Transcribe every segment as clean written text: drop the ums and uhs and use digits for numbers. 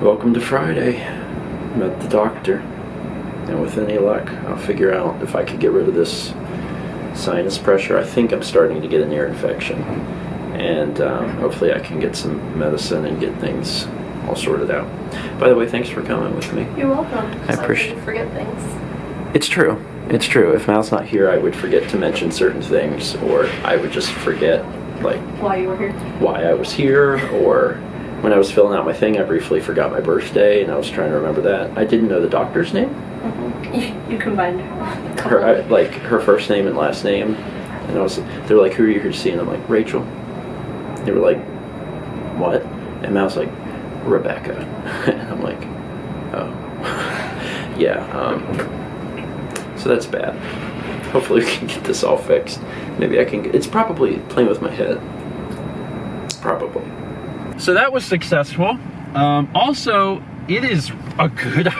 Welcome to Friday. I'm at the doctor, and with any luck, I'll figure out if I could get rid of this sinus pressure. I think I'm starting to get an ear infection, and hopefully I can get some medicine and get things all sorted out. By the way, thanks for coming with me. You're welcome. I appreciate it. Forget things. It's true. It's true. If Mal's not here, I would forget to mention certain things, or I would just forget, like, Why you were here? Why I was here, or when I was filling out my thing, I briefly forgot my birthday, and I was trying to remember that. I didn't know the doctor's name. Mm-hmm. You combined her first name and last name, and they were like, "Who are you here to see?" And I'm like, "Rachel." They were like, "What?" And Mal's like, "Rebecca," and I'm like, "Oh, yeah." So that's bad. Hopefully we can get this all fixed. Maybe I can. It's probably playing with my head. Probably. So that was successful. Also, it is a good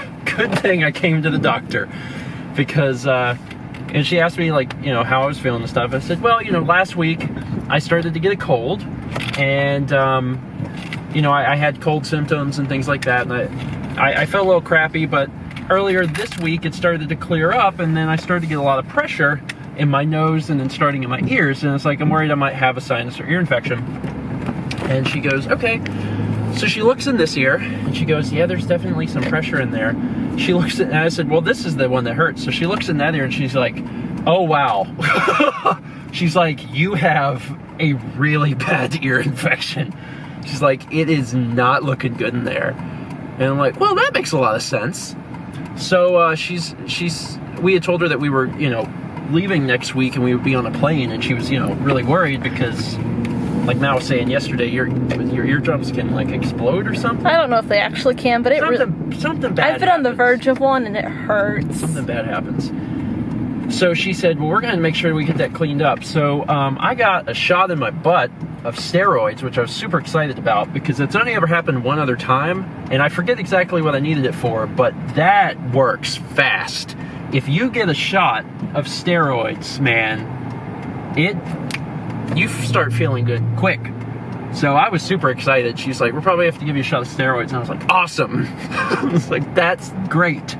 thing I came to the doctor, because and she asked me, like, how I was feeling and stuff. I said, well, last week I started to get a cold, and I had cold symptoms and things like that, and I felt a little crappy, but earlier this week it started to clear up, and then I started to get a lot of pressure in my nose and then starting in my ears, and it's like I'm worried I might have a sinus or ear infection. And she goes, okay. So she looks in this ear, and she goes, yeah, there's definitely some pressure in there. She looks at, and I said, well, this is the one that hurts. So she looks in that ear, and she's like, oh, wow. She's like, you have a really bad ear infection. She's like, it is not looking good in there. And I'm like, well, that makes a lot of sense. So we had told her that we were, leaving next week, and we would be on a plane, and she was, really worried because, like Mal was saying yesterday, your eardrums can, like, explode or something. I don't know if they actually can, but something bad. I've been on the verge of one, and it hurts. Something bad happens. So she said, well, we're going to make sure we get that cleaned up. So I got a shot in my butt of steroids, which I was super excited about, because it's only ever happened one other time, and I forget exactly what I needed it for, but that works fast. If you get a shot of steroids, man, you start feeling good quick. So I was super excited. She's like, we'll probably have to give you a shot of steroids. And I was like, awesome. I was like, that's great.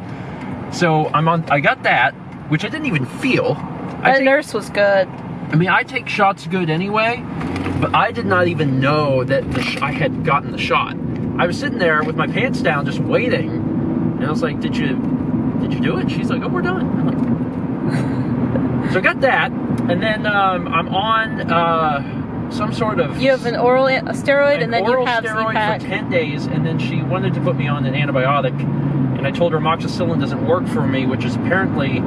So I got that, which I didn't even feel. The nurse was good. I mean, I take shots good anyway, but I did not even know that I had gotten the shot. I was sitting there with my pants down just waiting, and I was like, did you do it? She's like, oh, we're done. I'm like, so I got that, and then I'm on some sort of... You have an oral steroid, and then you have steroid Z-Pack. for 10 days, and then she wanted to put me on an antibiotic, and I told her amoxicillin doesn't work for me, which is apparently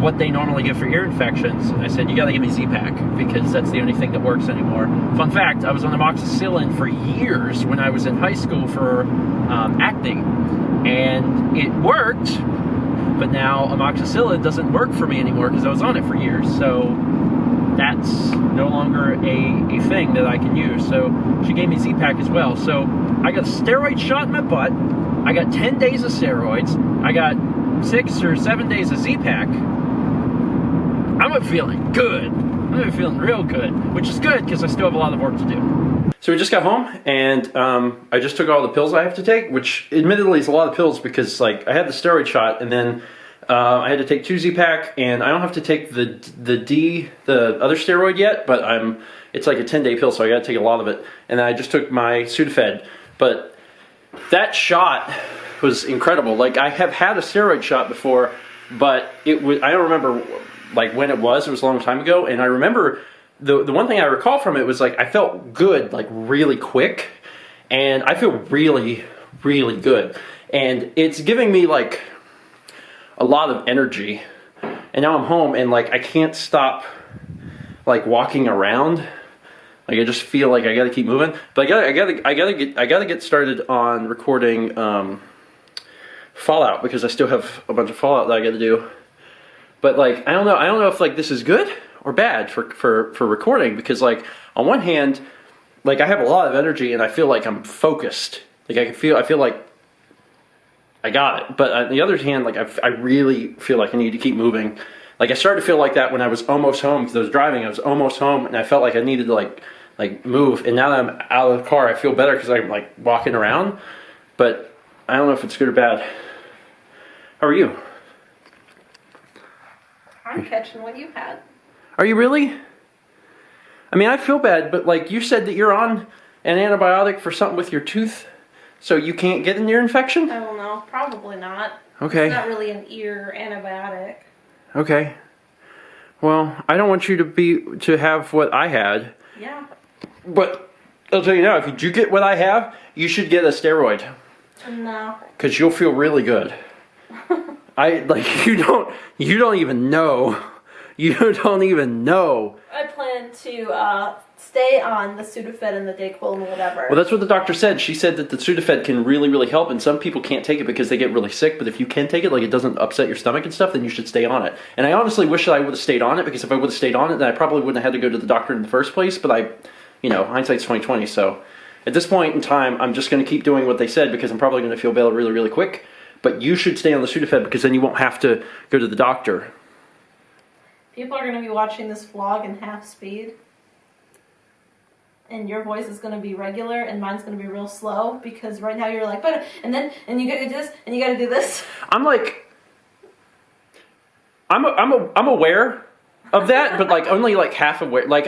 what they normally give for ear infections. And I said, you gotta give me Z-Pack, because that's the only thing that works anymore. Fun fact, I was on amoxicillin for years when I was in high school for acting, and it worked, but now amoxicillin doesn't work for me anymore because I was on it for years. So that's no longer a thing that I can use. So she gave me Z-Pack as well. So I got a steroid shot in my butt. I got 10 days of steroids. I got 6 or 7 days of Z-Pack. I'm feeling good. I'm feeling real good, which is good because I still have a lot of work to do. So we just got home, and I just took all the pills I have to take, which admittedly is a lot of pills because, like, I had the steroid shot, and then I had to take 2 Z-Pack, and I don't have to take the other steroid yet, but it's like a 10-day pill, so I got to take a lot of it. And then I just took my Sudafed, but that shot was incredible. Like, I have had a steroid shot before, but I don't remember like when it was. It was a long time ago, and I remember the one thing I recall from it was, like, I felt good, like, really quick, and I feel really, really good, and it's giving me, like, a lot of energy. And now I'm home, and, like, I can't stop, like, walking around. Like, I just feel like I gotta keep moving. But I gotta get started on recording Fallout, because I still have a bunch of Fallout that I gotta do. But, like, I don't know if, like, this is good or bad for recording, because, like, on one hand, like, I have a lot of energy and I feel like I'm focused. Like, I feel like I got it. But on the other hand, like, I really feel like I need to keep moving. Like, I started to feel like that when I was almost home, because I was driving. I was almost home, and I felt like I needed to, like move. And now that I'm out of the car, I feel better because I'm, like, walking around. But I don't know if it's good or bad. How are you? I'm catching what you had. Are you really? I mean, I feel bad, but like you said that you're on an antibiotic for something with your tooth, so you can't get an ear infection? I don't know. Probably not. Okay. It's not really an ear antibiotic. Okay. Well, I don't want you to have what I had. Yeah. But I'll tell you now, if you do get what I have, you should get a steroid. No. Because you'll feel really good. You don't even know. You don't even know. I plan to stay on the Sudafed and the Dayquil and whatever. Well, that's what the doctor said. She said that the Sudafed can really, really help, and some people can't take it because they get really sick, but if you can take it, like it doesn't upset your stomach and stuff, then you should stay on it. And I honestly wish that I would have stayed on it, because if I would have stayed on it, then I probably wouldn't have had to go to the doctor in the first place, but hindsight's 20/20, so at this point in time, I'm just going to keep doing what they said, because I'm probably going to feel better really, really quick, but you should stay on the Sudafed, because then you won't have to go to the doctor. People are going to be watching this vlog in half speed. And your voice is going to be regular and mine's going to be real slow, because right now you're like, and you got to do this and you got to do this. I'm like, I'm aware of that, but like only like half aware. Like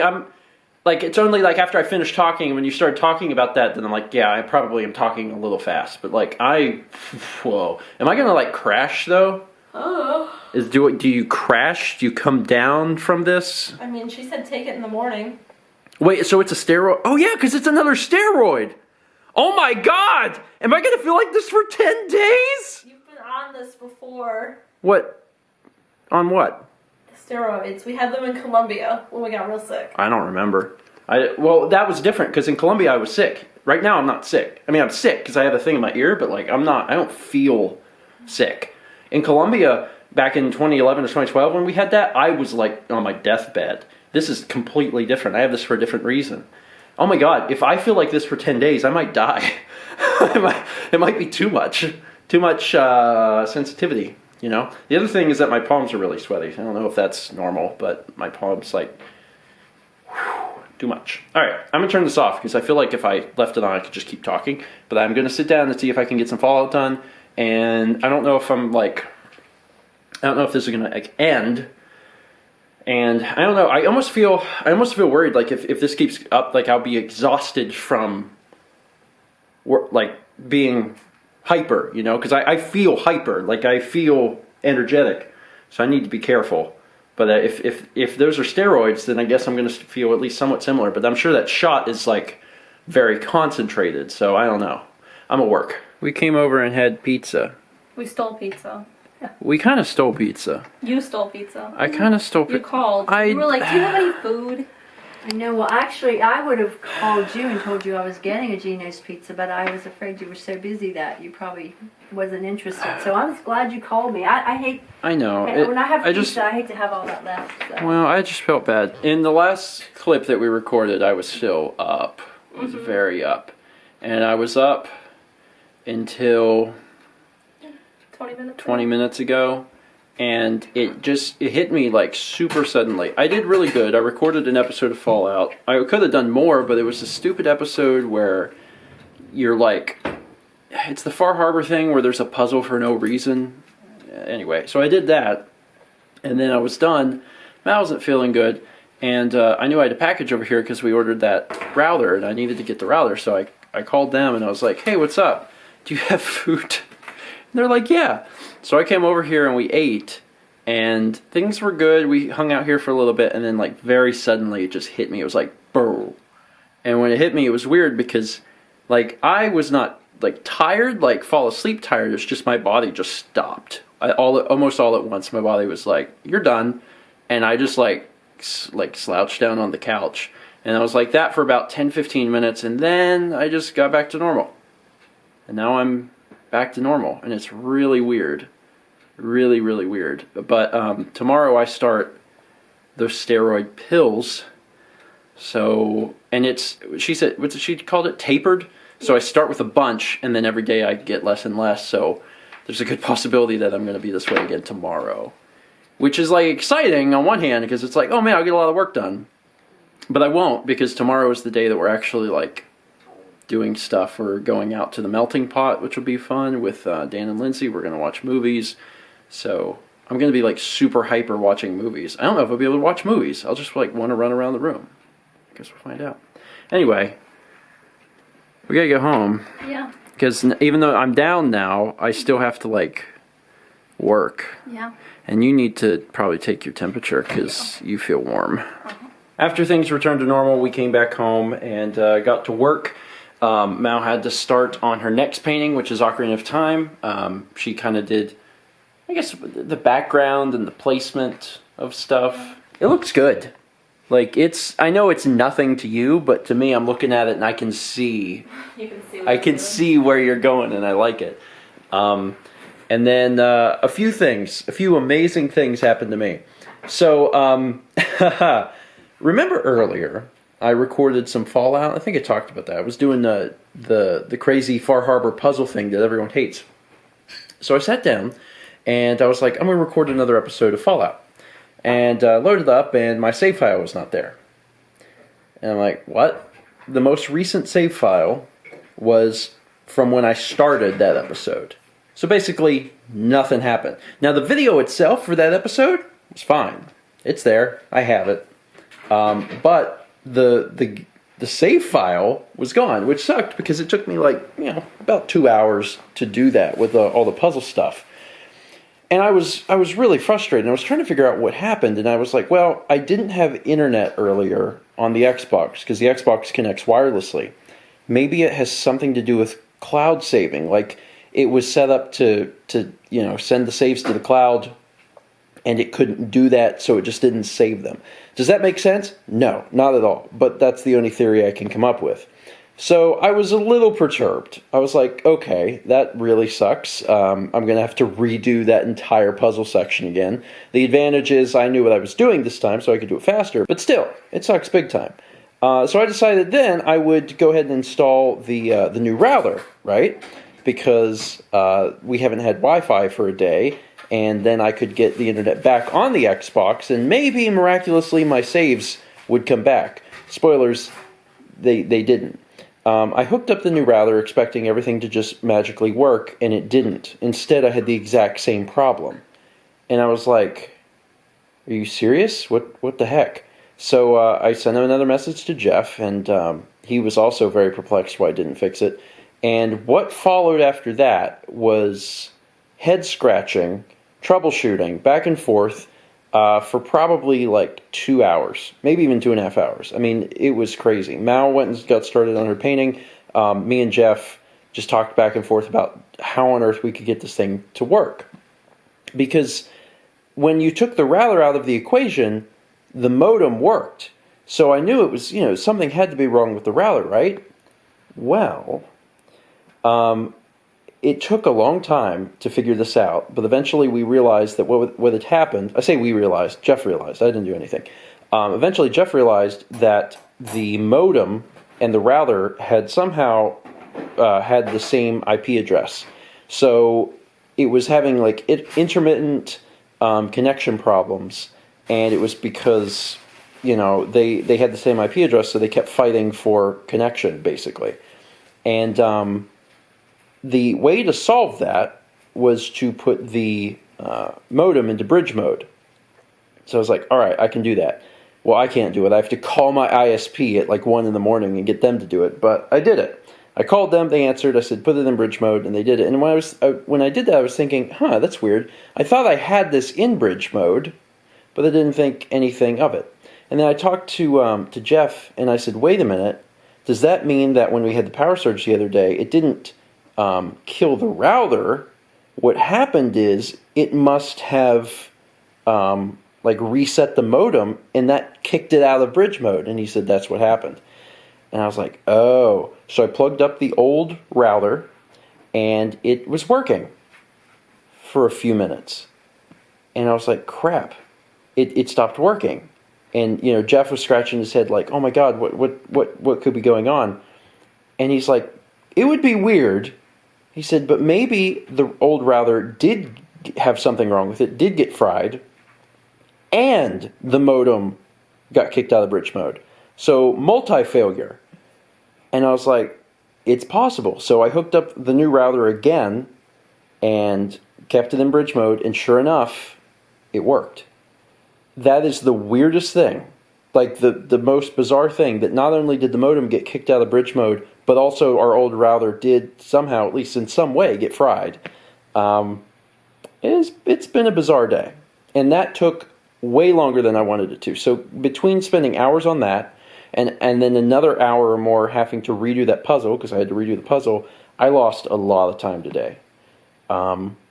it's only like after I finish talking, when you start talking about that, then I'm like, yeah, I probably am talking a little fast. But like whoa, am I going to like crash though? Oh. Do you crash? Do you come down from this? I mean, she said take it in the morning. Wait, so it's a steroid? Oh yeah, because it's another steroid. Oh my God! Am I gonna feel like this for 10 days? You've been on this before. What? On what? The steroids. We had them in Colombia when we got real sick. I don't remember. Well, that was different, because in Colombia I was sick. Right now I'm not sick. I mean, I'm sick because I have a thing in my ear, but like I don't feel sick. In Colombia, back in 2011 or 2012 when we had that, I was like on my deathbed. This is completely different. I have this for a different reason. Oh my God, if I feel like this for 10 days, I might die. It might be too much sensitivity, you know? The other thing is that my palms are really sweaty. I don't know if that's normal, but my palms like, too much. All right, I'm gonna turn this off, because I feel like if I left it on, I could just keep talking. But I'm gonna sit down and see if I can get some Fallout done. And I don't know if this is gonna like end. And I don't know, I almost feel worried, like if this keeps up, like I'll be exhausted from like being hyper, you know, because I feel hyper, like I feel energetic, so I need to be careful. But if those are steroids, then I guess I'm going to feel at least somewhat similar, but I'm sure that shot is like very concentrated, so I don't know. I'm at work. We came over and had pizza. We stole pizza. Yeah. We kind of stole pizza. You stole pizza. I kind of stole pizza. You called. You were like, do you have any food? I know. Well, actually, I would have called you and told you I was getting a Gino's pizza, but I was afraid you were so busy that you probably wasn't interested. So I was glad you called me. I hate. I know. When I have pizza, I hate to have all that left. So. Well, I just felt bad. In the last clip that we recorded, I was still up. I was very up. And I was up until 20 minutes ago, and it hit me like super suddenly. I did really good. I recorded an episode of Fallout. I could have done more, but it was a stupid episode where you're like, it's the Far Harbor thing where there's a puzzle for no reason. Anyway, so I did that, and then I was done. I wasn't feeling good, and I knew I had a package over here because we ordered that router, and I needed to get the router, so I called them, and I was like, hey, what's up? Do you have food? They're like, yeah. So I came over here and we ate, and things were good. We hung out here for a little bit, and then like very suddenly it just hit me. It was like, boom. And when it hit me, it was weird because like I was not like tired, like fall asleep tired. It's just my body just stopped. Almost all at once, my body was like, you're done. And I just like slouched down on the couch. And I was like that for about 10-15 minutes, and then I just got back to normal. And now I'm back to normal, and it's really weird. Really, really weird. But tomorrow I start those steroid pills. So, and she said, she called it tapered? So I start with a bunch, and then every day I get less and less, so there's a good possibility that I'm going to be this way again tomorrow. Which is like exciting on one hand, because it's like, oh man, I'll get a lot of work done. But I won't, because tomorrow is the day that we're actually like doing stuff. We're going out to the melting pot, which will be fun with Dan and Lindsay. We're going to watch movies. So I'm going to be like super hyper watching movies. I don't know if I'll be able to watch movies. I'll just like want to run around the room. I guess we'll find out. Anyway, we got to go home. Yeah. Because even though I'm down now, I still have to like work. Yeah. And you need to probably take your temperature because you feel warm. After things returned to normal, we came back home and got to work. Mal had to start on her next painting, which is Ocarina of Time. She kind of did, I guess, the background and the placement of stuff. It looks good. Like, I know it's nothing to you, but to me, I'm looking at it and I can see. You can see. I can see where you're going, and I like it. And then a few amazing things happened to me. So, remember earlier, I recorded some Fallout. I think I talked about that. I was doing the crazy Far Harbor puzzle thing that everyone hates. So I sat down, and I was like, I'm going to record another episode of Fallout. And loaded up, and my save file was not there. And I'm like, what? The most recent save file was from when I started that episode. So basically, nothing happened. Now, the video itself for that episode was fine. It's there. I have it. But the save file was gone, which sucked because it took me like, about 2 hours to do that with all the puzzle stuff. And I was really frustrated. I was trying to figure out what happened, and I was like, well, I didn't have internet earlier on the Xbox because the Xbox connects wirelessly. Maybe it has something to do with cloud saving. Like, it was set up to send the saves to the cloud, and it couldn't do that, so it just didn't save them. Does that make sense? No, not at all. But that's the only theory I can come up with. So I was a little perturbed. I was like, okay, that really sucks. I'm going to have to redo that entire puzzle section again. The advantage is I knew what I was doing this time, so I could do it faster. But still, it sucks big time. So I decided then I would go ahead and install the new router, right? Because we haven't had Wi-Fi for a day, and then I could get the internet back on the Xbox, and maybe miraculously my saves would come back. Spoilers, they didn't. I hooked up the new router expecting everything to just magically work, and it didn't. Instead, I had the exact same problem. And I was like, are you serious? What the heck? So I sent him another message to Jeff, and he was also very perplexed why I didn't fix it. And what followed after that was head-scratching, troubleshooting, back and forth, for probably like 2 hours, maybe even 2.5 hours. I mean, it was crazy. Mal went and got started on her painting. Me and Jeff just talked back and forth about how on earth we could get this thing to work. Because when you took the router out of the equation, the modem worked. So I knew it was, something had to be wrong with the router, right? Well, it took a long time to figure this out, but eventually we realized that what had happened, I say we realized, Jeff realized, I didn't do anything. Eventually Jeff realized that the modem and the router had somehow had the same IP address. So it was having like intermittent connection problems, and it was because, they had the same IP address, so they kept fighting for connection, basically. And the way to solve that was to put the modem into bridge mode. So I was like, all right, I can do that. Well, I can't do it. I have to call my ISP at like 1 in the morning and get them to do it. But I did it. I called them. They answered. I said, put it in bridge mode, and they did it. And when I did that, I was thinking, that's weird. I thought I had this in bridge mode, but I didn't think anything of it. And then I talked to Jeff, and I said, wait a minute. Does that mean that when we had the power surge the other day, it didn't kill the router? What happened is it must have reset the modem, and that kicked it out of bridge mode. And he said that's what happened. And I was like, oh. So I plugged up the old router, and it was working for a few minutes. And I was like, crap, it stopped working. And Jeff was scratching his head like, oh my God, what could be going on? And he's like, it would be weird. He said, but maybe the old router did have something wrong with it, did get fried, and the modem got kicked out of bridge mode. So multi-failure. And I was like, it's possible. So I hooked up the new router again and kept it in bridge mode, and sure enough, it worked. That is the weirdest thing. Like the most bizarre thing, that not only did the modem get kicked out of bridge mode, but also our old router did somehow, at least in some way, get fried. It's been a bizarre day. And that took way longer than I wanted it to. So between spending hours on that, and then another hour or more having to redo that puzzle, because I had to redo the puzzle, I lost a lot of time today.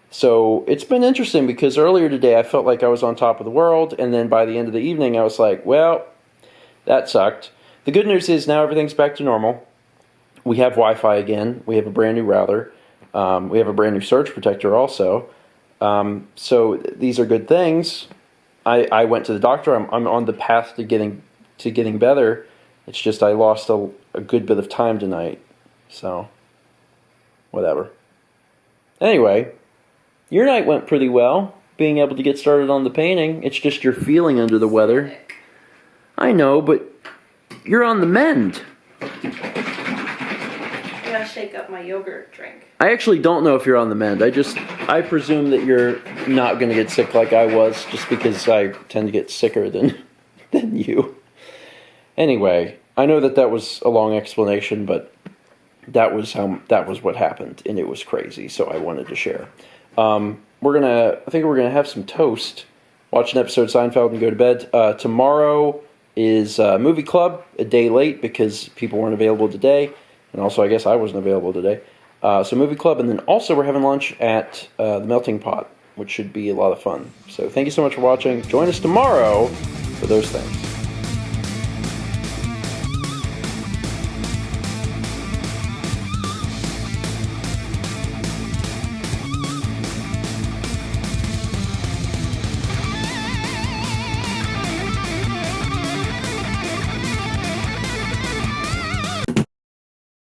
So it's been interesting, because earlier today I felt like I was on top of the world, and then by the end of the evening I was like, well, that sucked. The good news is now everything's back to normal. We have Wi-Fi again. We have a brand new router. We have a brand new surge protector also. So these are good things. I went to the doctor. I'm on the path to getting better. It's just I lost a good bit of time tonight. So, whatever. Anyway, your night went pretty well, being able to get started on the painting. It's just you're feeling under the weather. I know, but you're on the mend. I gotta shake up my yogurt drink. I actually don't know if you're on the mend. I presume that you're not going to get sick like I was, just because I tend to get sicker than you. Anyway, I know that was a long explanation, but that was what happened, and it was crazy, so I wanted to share. I think we're gonna have some toast, watch an episode of Seinfeld, and go to bed. Tomorrow is movie club, a day late because people weren't available today, and also I guess I wasn't available today. So movie club, and then also we're having lunch at the Melting Pot, which should be a lot of fun. So thank you so much for watching. Join us tomorrow for those things.